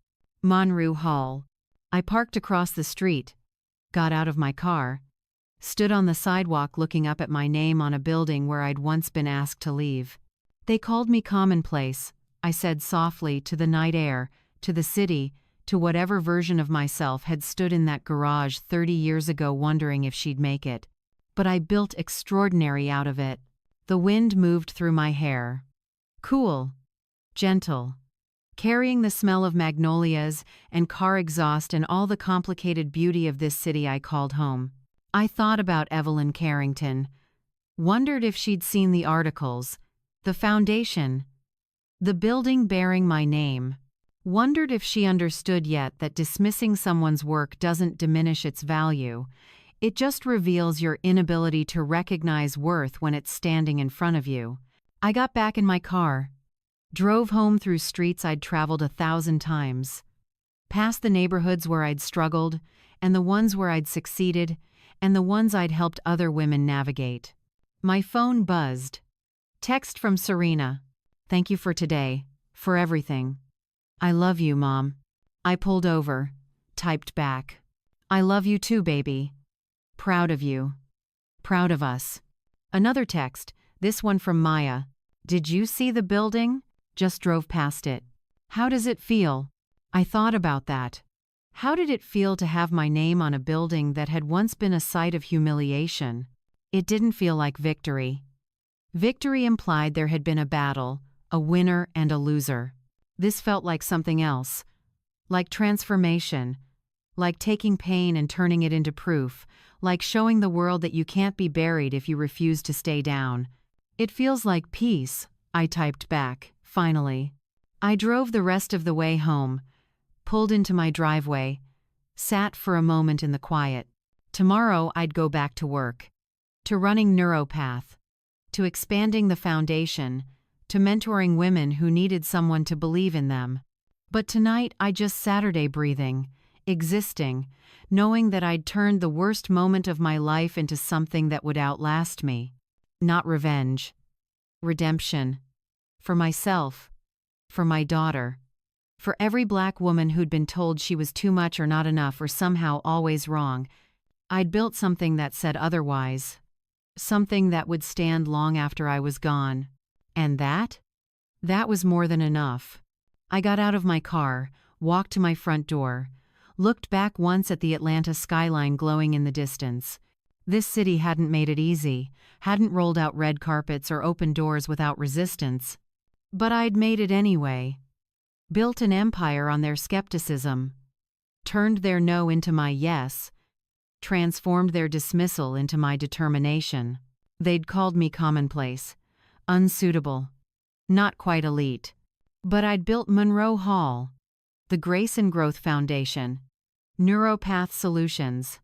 Monroe Hall. I parked across the street, got out of my car, stood on the sidewalk looking up at my name on a building where I'd once been asked to leave. They called me commonplace, I said softly, to the night air, to the city, to whatever version of myself had stood in that garage 30 years ago wondering if she'd make it. But I built extraordinary out of it. The wind moved through my hair. Cool. Gentle. Carrying the smell of magnolias and car exhaust and all the complicated beauty of this city I called home. I thought about Evelyn Carrington. Wondered if she'd seen the articles, the foundation, the building bearing my name. Wondered if she understood yet that dismissing someone's work doesn't diminish its value. It just reveals your inability to recognize worth when it's standing in front of you. I got back in my car, drove home through streets I'd traveled 1,000 times, past the neighborhoods where I'd struggled, and the ones where I'd succeeded, and the ones I'd helped other women navigate. My phone buzzed. Text from Serena. Thank you for today, for everything. I love you, Mom. I pulled over, typed back. I love you too, baby. Proud of you. Proud of us. Another text, this one from Maya. Did you see the building? Just drove past it. How does it feel? I thought about that. How did it feel to have my name on a building that had once been a site of humiliation? It didn't feel like victory. Victory implied there had been a battle, a winner and a loser. This felt like something else. Like transformation. Like taking pain and turning it into proof. Like showing the world that you can't be buried if you refuse to stay down. It feels like peace, I typed back, finally. I drove the rest of the way home, pulled into my driveway, sat for a moment in the quiet. Tomorrow I'd go back to work. To running Neuropath. To expanding the foundation. To mentoring women who needed someone to believe in them. But tonight I just Saturday breathing, existing, knowing that I'd turned the worst moment of my life into something that would outlast me. Not revenge. Redemption. For myself. For my daughter. For every Black woman who'd been told she was too much or not enough or somehow always wrong. I'd built something that said otherwise. Something that would stand long after I was gone. And that? That was more than enough. I got out of my car, walked to my front door, looked back once at the Atlanta skyline glowing in the distance. This city hadn't made it easy, hadn't rolled out red carpets or opened doors without resistance. But I'd made it anyway. Built an empire on their skepticism. Turned their no into my yes. Transformed their dismissal into my determination. They'd called me commonplace. Unsuitable. Not quite elite. But I'd built Monroe Hall. The Grace and Growth Foundation. Neuropath Solutions.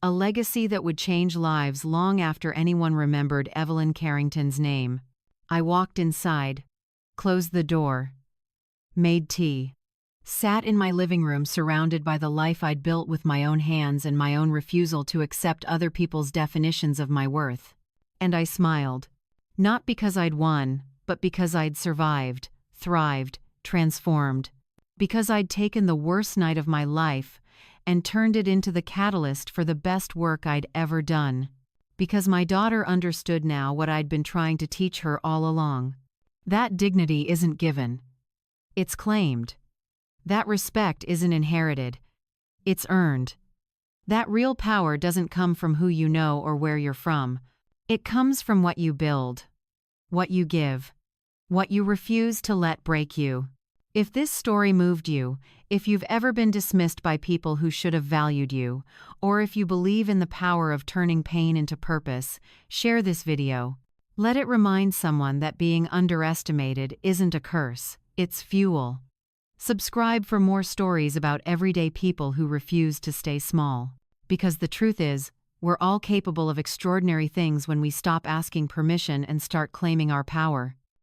A legacy that would change lives long after anyone remembered Evelyn Carrington's name. I walked inside. Closed the door. Made tea. Sat in my living room surrounded by the life I'd built with my own hands and my own refusal to accept other people's definitions of my worth. And I smiled. Not because I'd won, but because I'd survived, thrived, transformed. Because I'd taken the worst night of my life and turned it into the catalyst for the best work I'd ever done. Because my daughter understood now what I'd been trying to teach her all along. That dignity isn't given. It's claimed. That respect isn't inherited. It's earned. That real power doesn't come from who you know or where you're from. It comes from what you build. What you give. What you refuse to let break you. If this story moved you, if you've ever been dismissed by people who should have valued you, or if you believe in the power of turning pain into purpose, share this video. Let it remind someone that being underestimated isn't a curse, it's fuel. Subscribe for more stories about everyday people who refuse to stay small. Because the truth is, we're all capable of extraordinary things when we stop asking permission and start claiming our power.